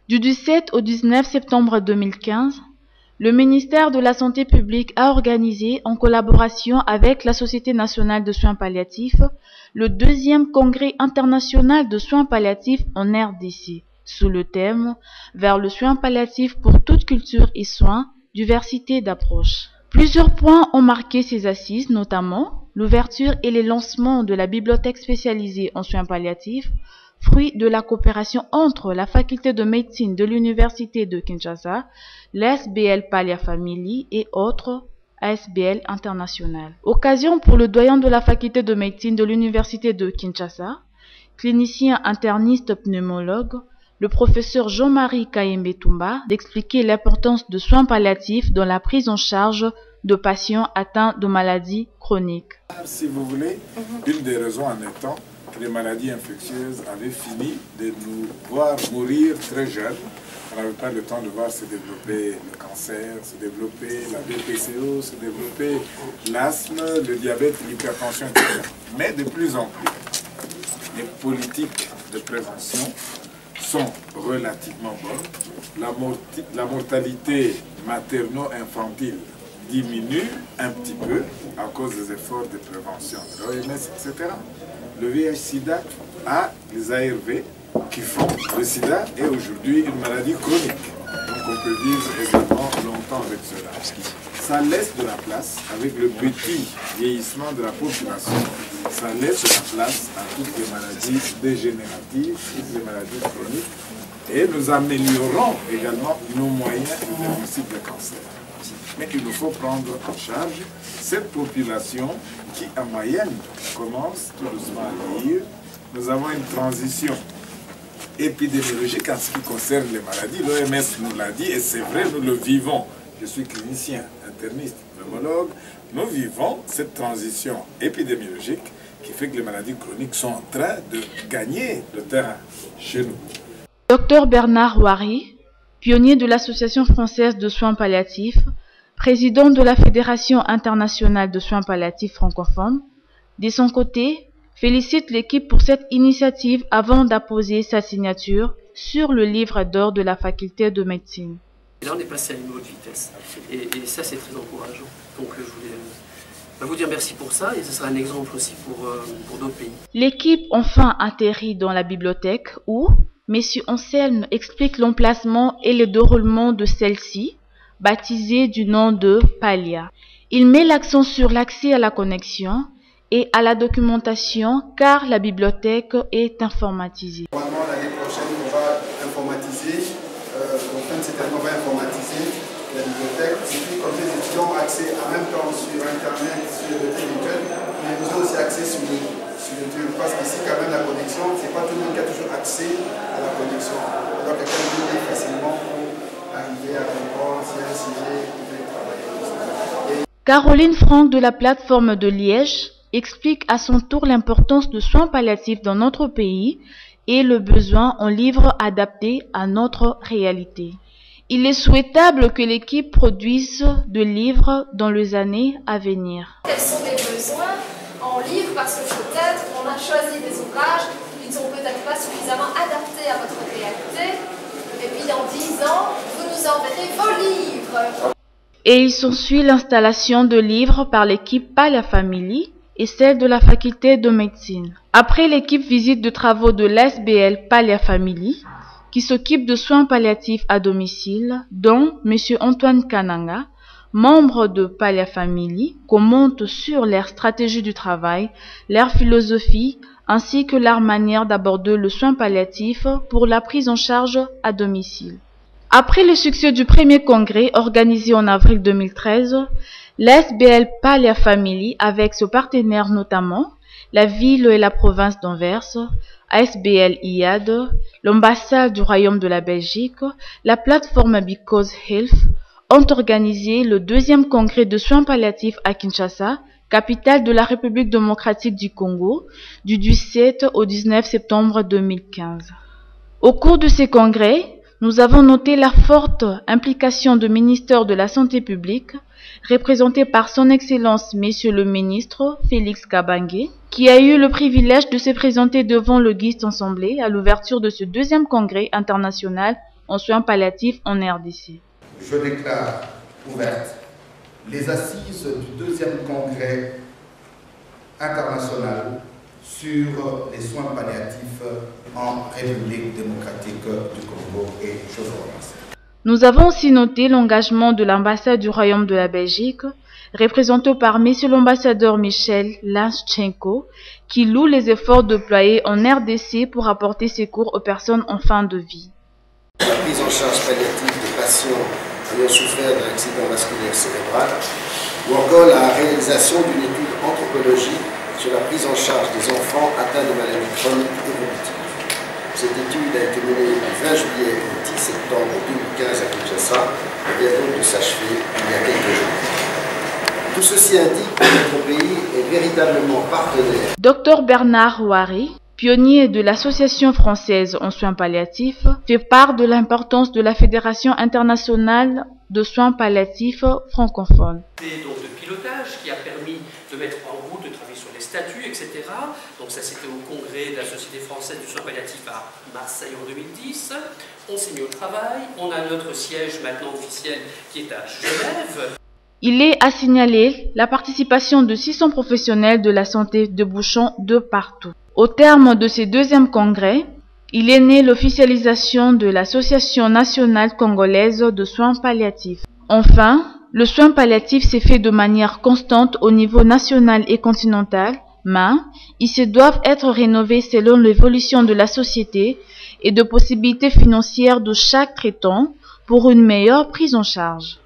Du 17 au 19 septembre 2015, le ministère de la Santé publique a organisé, en collaboration avec la Société nationale de soins palliatifs, le 2e congrès international de soins palliatifs en RDC, sous le thème « Vers le soin palliatif pour toute culture et soins, diversité d'approche ». Plusieurs points ont marqué ces assises, notamment l'ouverture et le lancement de la bibliothèque spécialisée en soins palliatifs, fruit de la coopération entre la faculté de médecine de l'université de Kinshasa, l'ASBL Pallia Family et autres ASBL internationales. Occasion pour le doyen de la faculté de médecine de l'université de Kinshasa, clinicien interniste pneumologue, le professeur Jean-Marie Kayembe Toumba, d'expliquer l'importance de soins palliatifs dans la prise en charge de patients atteints de maladies chroniques. Si vous voulez, une des raisons en étant que les maladies infectieuses avaient fini de nous voir mourir très jeunes. On n'avait pas le temps de voir se développer le cancer, se développer la BPCO, se développer l'asthme, le diabète, l'hypertension, etc. Mais de plus en plus, les politiques de prévention sont relativement bonnes. La mortalité materno-infantile diminue un petit peu à cause des efforts de prévention de l'OMS, etc. Le VIH-Sida a les ARV qui font le sida est aujourd'hui une maladie chronique. Donc on peut vivre également longtemps avec cela. Ça laisse de la place, avec le petit vieillissement de la population, ça laisse de la place à toutes les maladies dégénératives, toutes les maladies chroniques. Et nous améliorons également nos moyens de diagnostic de cancer. Mais il nous faut prendre en charge cette population qui, en moyenne, commence tout doucement à vieillir. Nous avons une transition épidémiologique en ce qui concerne les maladies. L'OMS nous l'a dit et c'est vrai, nous le vivons. Je suis clinicien, interniste, pneumologue. Nous vivons cette transition épidémiologique qui fait que les maladies chroniques sont en train de gagner le terrain chez nous. Dr Bernard Ouari, pionnier de l'Association française de soins palliatifs, président de la Fédération internationale de soins palliatifs francophones, de son côté, félicite l'équipe pour cette initiative avant d'apposer sa signature sur le livre d'or de la faculté de médecine. Et là, on est passé à une autre vitesse. Et ça, c'est très encourageant. Donc, je voulais vous dire merci pour ça et ce sera un exemple aussi pour d'autres pays. L'équipe enfin atterrit dans la bibliothèque où M. Anselme explique l'emplacement et le déroulement de celle-ci, baptisée du nom de Pallia. Il met l'accent sur l'accès à la connexion et à la documentation car la bibliothèque est informatisée. Normalement, l'année prochaine, on va informatiser, en fin de cette année, on va informatiser la bibliothèque. Et puis, comme les étudiants ont accès en même temps sur Internet, sur le téléphone, mais ils ont aussi accès sur le téléphone. Parce qu'ici, quand même, la connexion, c'est pas tout le monde qui a toujours accès à la connexion. Donc, quelqu'un peut lire facilement pour arriver à comprendre si un sujet peut travailler. Caroline Franck de la plateforme de Liège explique à son tour l'importance de soins palliatifs dans notre pays et le besoin en livres adaptés à notre réalité. Il est souhaitable que l'équipe produise de livres dans les années à venir. Quels sont les besoins en livres parce que peut-être on a choisi des ouvrages qui ne sont peut-être pas suffisamment adaptés à votre réalité et puis dans 10 ans, vous nous enverrez vos livres. Et il s'ensuit l'installation de livres par l'équipe Pallia Family et celle de la faculté de médecine. Après l'équipe visite de travaux de l'ASBL Pallia Family, qui s'occupe de soins palliatifs à domicile, dont M. Antoine Kananga, membre de Pallia Family, commente sur leur stratégie du travail, leur philosophie, ainsi que leur manière d'aborder le soin palliatif pour la prise en charge à domicile. Après le succès du premier congrès organisé en avril 2013, l'ASBL Pallia Family, avec ses partenaires notamment la ville et la province d'Anvers, ASBL IAD, l'ambassade du Royaume de la Belgique, la plateforme Because Health, ont organisé le 2e congrès de soins palliatifs à Kinshasa, capitale de la République démocratique du Congo, du 17 au 19 septembre 2015. Au cours de ces congrès, nous avons noté la forte implication du ministère de la Santé publique, représenté par son Excellence Monsieur le Ministre Félix Kabange, qui a eu le privilège de se présenter devant l'Auguste Assemblée à l'ouverture de ce 2e congrès international en soins palliatifs en RDC. Je déclare ouvertes les assises du 2e congrès international sur les soins palliatifs en République démocratique du Congo et je vous remercie. Nous avons aussi noté l'engagement de l'ambassade du Royaume de la Belgique, représenté par M. l'ambassadeur Michel Lanchenko, qui loue les efforts déployés en RDC pour apporter secours aux personnes en fin de vie. La prise en charge palliative des patients ayant souffert d'un accident vasculaire cérébral, ou encore la réalisation d'une étude anthropologique sur la prise en charge des enfants atteints de maladies chroniques évolutives. Cette étude a été menée du 20 juillet au 10 septembre 2015 à Kinshasa et vient donc de s'achever il y a quelques jours. Tout ceci indique que notre pays est véritablement partenaire. Dr Bernard Ouari, pionnier de l'Association française en soins palliatifs, fait part de l'importance de la Fédération internationale de soins palliatifs francophones. Et donc de pilotage qui a permis de mettre en route, de travailler sur les statuts, etc. Donc ça c'était au congrès de la Société française du soin palliatif à Marseille en 2010. On s'est mis au travail, on a notre siège maintenant officiel qui est à Genève. Il est à signaler la participation de 600 professionnels de la santé débouchant de partout. Au terme de ce 2e congrès, il est né l'officialisation de l'Association nationale congolaise de soins palliatifs. Enfin, le soin palliatif s'est fait de manière constante au niveau national et continental, mais ils se doivent être rénovés selon l'évolution de la société et de possibilités financières de chaque traitant pour une meilleure prise en charge.